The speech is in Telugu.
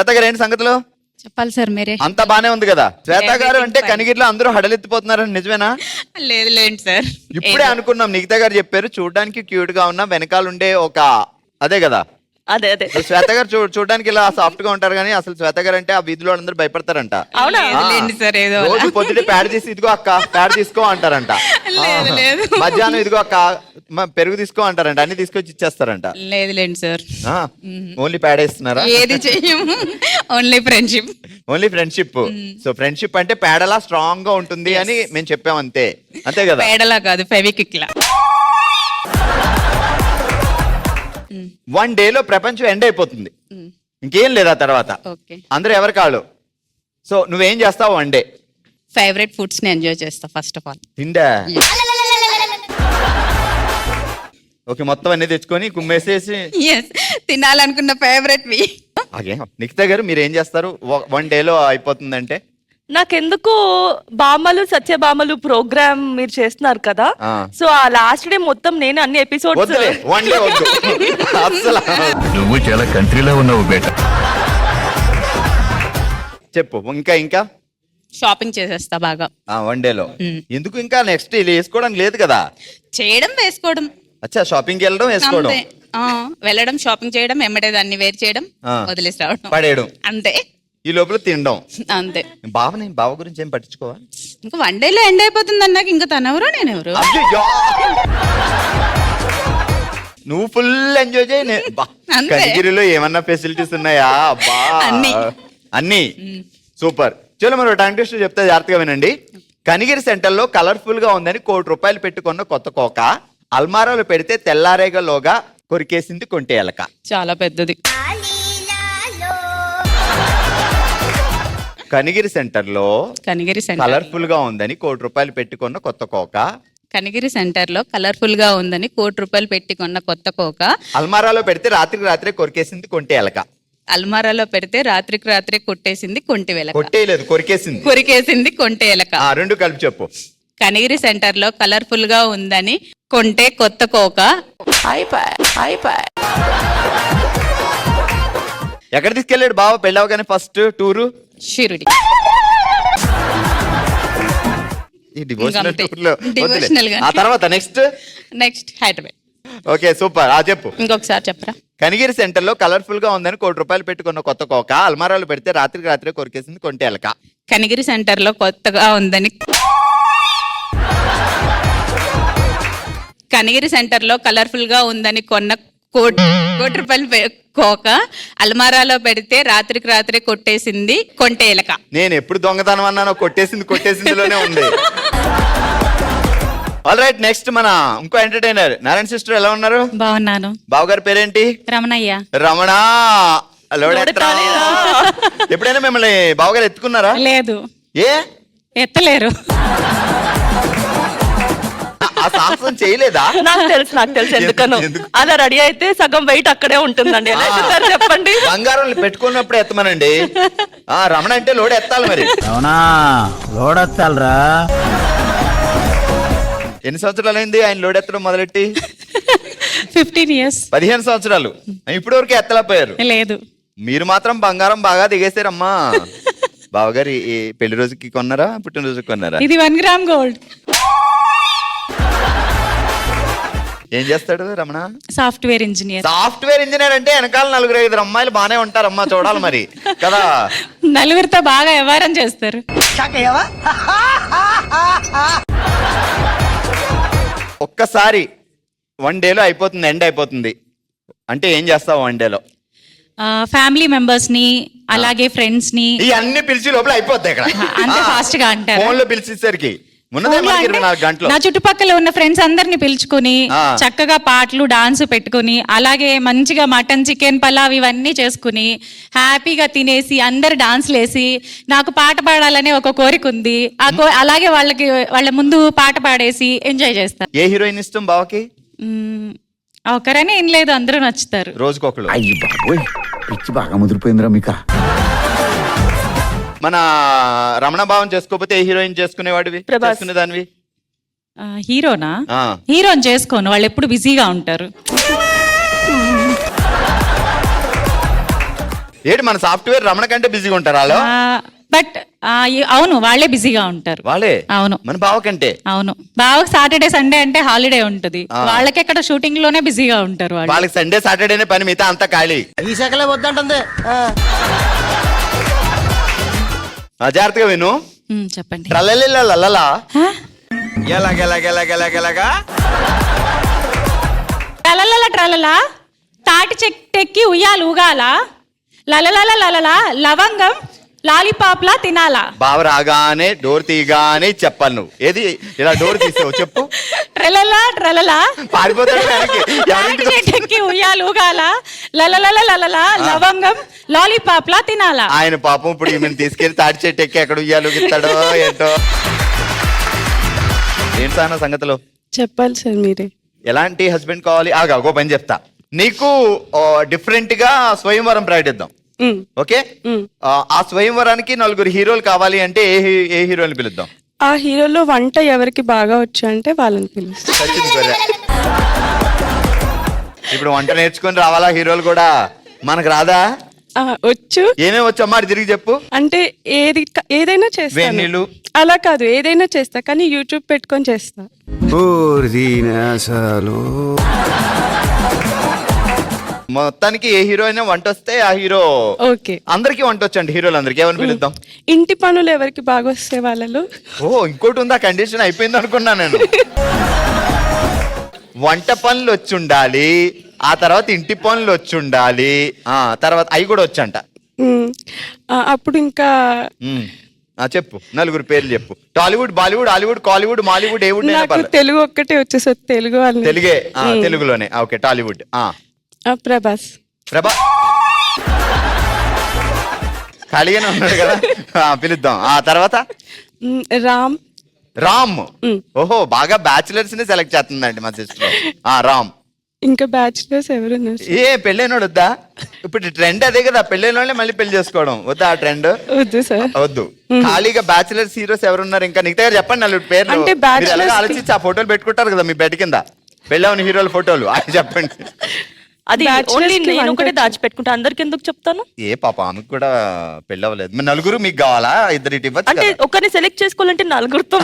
శ్వేత గారు ఏంటి సంగతులు? చెప్పాలి సార్ మీరే. అంతా బానే ఉంది కదా. శ్వేత గారు అంటే కనిగిరిలో అందరూ హడలెత్తిపోతున్నారని నిజమేనా? లేదులేండి సార్. ఇప్పుడే అనుకున్నాం, నిఖిత గారు చెప్పారు చూడడానికి క్యూట్ గా ఉన్నా వెనకాల ఉండే ఒక అదే కదా. అదే శ్వేత గారు చూడడానికి ఇలా సాఫ్ట్ గా ఉంటారు కానీ అసలు శ్వేత గారు అంటే ఆ వీధిలో అందరూ భయపడతారంట. లేదులేండి సార్, ఏదో రోజు పొద్దుటే ప్యాడ్ చేసి ఇదిగో అక్క ప్యాడ్ తీసుకో అంటారంట. లేదు. మధ్యాహ్నం ఇదిగో అక్క పెరుగు తీసుకో అంటారంట. అన్ని తీసుకొచ్చి ఇచ్చేస్తారంట. లేదులేండి సార్. ఓన్లీ ప్యాడ్ వేస్తున్నారా? ఏది చెయ్యము, only friendship. Only friendship. So friendship అంటే పేడలా స్ట్రాంగ్ గా ఉంటుంది అని మేము చెప్పాం, అంతే అంతే కదా. పేడలా కాదు, ఫెవిక్విక్ లా. వన్ డే లో ప్రపంచం ఎండ్ అయిపోతుంది, ఇంకేం లేదా తర్వాత. అందరూ ఎవరి కాళ్ళు. సో నువ్వేం చేస్తావు వన్ డే? ఫేవరెట్ ఫుడ్స్ ని ఎంజాయ్ చేస్తా ఫస్ట్ ఆఫ్ ఆల్. తిండా? ఓకే, మొత్తం అన్ని తెచ్చుకొని కుమ్మేసేసి తినాలనుకున్న ఫేవరెట్ వి. అగే నిఖిత గారు మీరు ఏం చేస్తారు వన్ డే లో అయిపోతుందంటే? నాకెందుకు బామ్మలు సత్యభామలు ప్రోగ్రామ్ మీరు చేస్తున్నారు కదా, సో ఆ లాస్ట్ డే మొత్తం నేను అన్ని ఎపిసోడ్స్ నువ్వు చాలా కంట్రీలో ఉన్నావు బేట. చెప్పు. ఇంకా ఇంకా షాపింగ్ చేసేస్తా బాగా వన్ డే లో. ఎందుకు ఇంకా నెక్స్ట్ ఇలా వేసుకోవడానికి లేదు కదా? చేయడం వేసుకోవడం. అచ్చా, షాపింగ్ వెళ్ళడం వేసుకోవడం, వెళ్ళడం షాపింగ్ చేయడం, ఎమ్మడే దాన్ని వేర్ చేయడం, వదిలేసి రావడం, పడేయడం, అంతే. ఈ లోపల తినడం, అంతే. బావ గురించి ఏం పట్టించుకోవా? ఇంకా వన్ డే లో ఎండ్ అయిపోతుంది అన్నాక ఇంకా తనెవరో నేనెవరు. నువ్వు ఫుల్ ఎంజాయ్ చేయి. కనిగిరిలో ఏమన్నా ఫెసిలిటీస్ ఉన్నాయా? అబ్బా అన్ని సూపర్. చలో మరి టైం టెస్ట్ చెప్తే జాగ్రత్తగా వినండి. కనిగిరి సెంటర్ లో కలర్ఫుల్ గా ఉందని ₹1,00,000 పెట్టుకున్న కొత్త కోక అల్మారాలో పెడితే తెల్లారేగలోగా కొరికేసింది కొంటే ఎలక. చాలా పెద్దది. కనిగిరి సెంటర్ లో కలర్ఫుల్ గా ఉందని ₹1,00,000 పెట్టుకున్న కొత్త కోక. కనిగిరి సెంటర్ లో కలర్ఫుల్ గా ఉందని ₹1,00,000 పెట్టుకున్న కొత్త కోక అల్మారాలో పెడితే రాత్రికి రాత్రే కొరికేసింది కొంటే ఎలక. అల్మారాలో పెడితే రాత్రికి రాత్రే కొట్టేసింది కొంటి వెలక. కొట్టేయలేదు, కొరికేసింది. కొరికేసింది కొంటే ఎలక. రెండు కలిపి చెప్పు. కనిగిరి సెంటర్ లో కలర్ఫుల్ గా ఉందని కొంటే కొత్త కోక. ఎక్కడ తీసుకెళ్ళాడు బావ పెళ్ళవగానే ఫస్ట్ టూరు? షిరిడి. ఆ తర్వాత నెక్స్ట్ హైదరాబాద్. Okay super. చెప్పు ఇంకొకసారి చెప్పరా. కనిగిరి సెంటర్ లో కలర్ఫుల్ గా ఉందని ₹1,00,000 పెట్టుకున్న కొత్త కోక అల్మారాలు పెడితే రాత్రికి రాత్రే కొరికేసింది కొంటే ఎలక. కనిగిరి సెంటర్ లో కొత్తగా ఉందని కనిగిరి సెంటర్ లో కలర్ఫుల్ గా ఉందని కొన్న ₹1,00,000 కోక అల్మారాలో పెడితే రాత్రికి రాత్రే కొట్టేసింది కొంటే ఎలక. నేను ఎప్పుడు దొంగతనం అన్నానో కొట్టేసిందిలోనే ఉంది. ఆల్ రైట్, నెక్స్ట్ మన ఇంకో ఎంటర్టైనర్ నారాయణ సిస్టర్, ఎలా ఉన్నారు? బాగున్నాను. బావగారి పేరేంటి? రమణయ్య. రమణ. ఎప్పుడైనా మిమ్మల్ని బావగారు ఎత్తుకున్నారా? లేదు. ఏ ఎత్తలేరు. ఆ సాహసం చేయలేదా? నాకు తెలుసు ఎందుకను. అలా రెడీ అయితే సగం వెయిట్ అక్కడే ఉంటుందండి. చెప్పండి. బంగారం పెట్టుకున్నప్పుడు ఎత్తమనండి. రమణ అంటే లోడ్ ఎత్తాలి మరి. అవునా, లోడ్ ఎత్తాలరా. ఎన్ని సంవత్సరాలు అయింది ఆయన లోడ్ ఎత్తడం మొదలెట్టి? 15 years. 15 సంవత్సరాలు. ఇప్పటి వరకు ఎత్తలేకపోయారు. లేదు. మీరు మాత్రం బంగారం బాగా దిగేసారమ్మా. బావగారు ఈ పెళ్లి రోజుకి కొన్నారా, పుట్టినరోజుకి కొన్నారా? ఇది 1 gram gold. ఏం చేస్తాడు Ramana? Software engineer. Software engineer అంటే వెనకాల 4-5 అమ్మాయిలు బానే ఉంటారమ్మా, చూడాలి మరి కదా. నలుగురితో బాగా వ్యవహారం చేస్తారు. ఒక్కసారి వన్ డేలో అయిపోతుంది, ఎండ్ అయిపోతుంది అంటే ఏం చేస్తావు వన్ డేలో? ఫ్యామిలీ మెంబర్స్ ని అలాగే ఫ్రెండ్స్ ని ఇవన్నీ పిలిచి లోపల అయిపోతాయి. ఇక్కడ అంత ఫాస్ట్ గా అంటారు. ఫోన్ లో పిలిచేసరికి నా చుట్టుపక్కల ఉన్న ఫ్రెండ్స్ అందరిని పిలుచుకుని చక్కగా పాటలు డాన్స్ పెట్టుకుని అలాగే మంచిగా మటన్ చికెన్ పలావ్ ఇవన్నీ చేసుకుని హ్యాపీగా తినేసి అందరు డాన్స్లు వేసి, నాకు పాట పాడాలనే ఒక కోరిక ఉంది, అలాగే వాళ్ళ ముందు పాట పాడేసి ఎంజాయ్ చేస్తారు. ఏ హీరోయిన్ ఇష్టం బావకి? ఒకరని ఏం లేదు, అందరూ నచ్చుతారు. రోజుకొకరు. అయ్యి బాబోయ్, పిచ్చి బాగా ముదిరిపోయిందిరా మీకా. మన రమణ భావం చేసుకోకపోతే ఏ హీరోయిన్ చేసుకునేవాడివి, చేసుకునేదానివి? హీరోనా? హీరోని చేసుకోను, వాళ్ళు ఎప్పుడు బిజీగా ఉంటారు. ఏంటి మన సాఫ్ట్వేర్ రమణ కంటే బిజీగా ఉంటారు వాళ్ళు? బట్ అవును, వాళ్ళే బిజీగా ఉంటారు. వాళ్ళే? అవును. మన బావ కంటే? అవును, బావకి సాటర్డే సండే అంటే హాలిడే ఉంటది, వాళ్ళకి ఎక్కడ షూటింగ్ లోనే బిజీగా ఉంటారు వాళ్ళు. వాళ్ళకి సండే సాటర్డేనే పని, మిగతా అంతా ఖాళీ. ఈ శాఖలే వద్దంటుంది. జాగ్రత్తగా విను. చెప్పండి. ట్రలలిలలలలా. హ? ఎలాగెలాగెలాగెలాగెలాగా ట్రలలల ట్రలల తాటి చెట్టెక్కి ఉయ్యాలు ఊగాల, లలలల లలల లవంగం లాలీపాప్లా తినాలా. బావ రాగానే డోర్ తీయగానే చెప్పాలి నువ్వు. ఏది ఇలా డోర్ తీసావు చెప్పు. ట్రలల ట్రలల పారిపోతాడు వెనక్కి. తాటి చెట్టెక్కి ఉయ్యాలు ఊగాల, లలలల లలల లవంగం లాలీపాప్లా తినాలా. ఆయన పాపం ఇప్పుడు ఈమెను తీసుకెళ్లి తాటి చెట్టు ఎక్కి ఎక్కడ ఉయ్యాలు ఊగిస్తాడో ఏంటో. ఏంటి సార్ సంగతిలో? చెప్పాలి సార్ మీరే. ఎలాంటి హస్బెండ్ కావాలి? ఆగో పని చెప్తా నీకు. డిఫరెంట్ గా స్వయంవరం ప్రకటిద్దాం, ఓకే? ఆ స్వయంవరానికి 4 హీరోలు కావాలి అంటే ఏ హీరోని పిలుద్దాం? ఆ హీరోలో వంట ఎవరికి బాగా వచ్చు అంటే వాళ్ళని పిలుస్తాం. సచిన్ గొర్రె. ఇప్పుడు వంట నేర్చుకొని రావాలా హీరోలు కూడా? మనకు రాదా? వచ్చు. ఏమేమి వచ్చు అమ్మా తిరిగి చెప్పు. అంటే ఏదైనా చేస్తాను. వెన్నీళ్ళు అలా కాదు, ఏదైనా చేస్తా, కానీ యూట్యూబ్ పెట్టుకొని చేస్తా. మొత్తానికి ఏ హీరో అయినా వంట వస్తే ఆ హీరో. ఓకే. అందరికి వంట వచ్చండి హీరోలందరికి. ఏమని పిలుద్దాం? ఇంటి పనులు ఎవరికి బాగా వస్తే వాళ్ళలో. ఇంకోటి ఉందా? కండిషన్ అయిపోయింది అనుకున్నా నేను. వంట పనులు వచ్చి ఉండాలి, ఆ తర్వాత ఇంటి పనులు వచ్చి ఉండాలి, తర్వాత అవి కూడా వచ్చంట. అప్పుడు ఇంకా చెప్పు 4 పేర్లు చెప్పు. టాలీవుడ్, బాలీవుడ్, హాలీవుడ్, కాలీవుడ్, మాలీవుడ్, ఏ వుడ్? నాకు తెలుగు ఒక్కటే వచ్చేసి తెలుగు వాళ్ళు. తెలుగే? తెలుగులోనే. ఓకే, టాలీవుడ్. ప్రభాస్. ఖాళీగానే ఉన్నాడు కదా, పిలుద్దాం. ఆ తర్వాత రామ్. ఓహో, బాగా బ్యాచులర్స్ ని సెలెక్ట్ చేస్తుందండి మా సిస్టర్. రామ్. ఇంకా బ్యాచులర్స్ ఎవరున్నారు? ఏ పెళ్ళైనోడు వద్దా? ఇప్పుడు ట్రెండ్ అదే కదా, పెళ్ళైన వాళ్ళే మళ్ళీ పెళ్లి చేసుకోవడం. వద్దా ఆ ట్రెండ్? వద్దు సార్, వద్దు. ఖాళీగా బ్యాచులర్స్ హీరోస్ ఎవరున్నారు ఇంకా? నీకు దగ్గర చెప్పండి 4 పేర్లు. అంటే bachelors ఆలోచించి ఆ ఫోటోలు పెట్టుకుంటారు కదా మీ బెడ్ కింద, పెళ్ళవని హీరోల ఫోటోలు. అది చెప్పండి. అది నేను ఒకటే దాచిపెట్టుకుంటా, అందరికి ఎందుకు చెప్తాను? ఏ పాప, ఆమెకు కూడా పెళ్ళి అవ్వలేదు. 4 మీకు కావాలా? 2 ఇవ్వచ్చు. అంటే ఒకరిని సెలెక్ట్ చేసుకోవాలంటే 4తో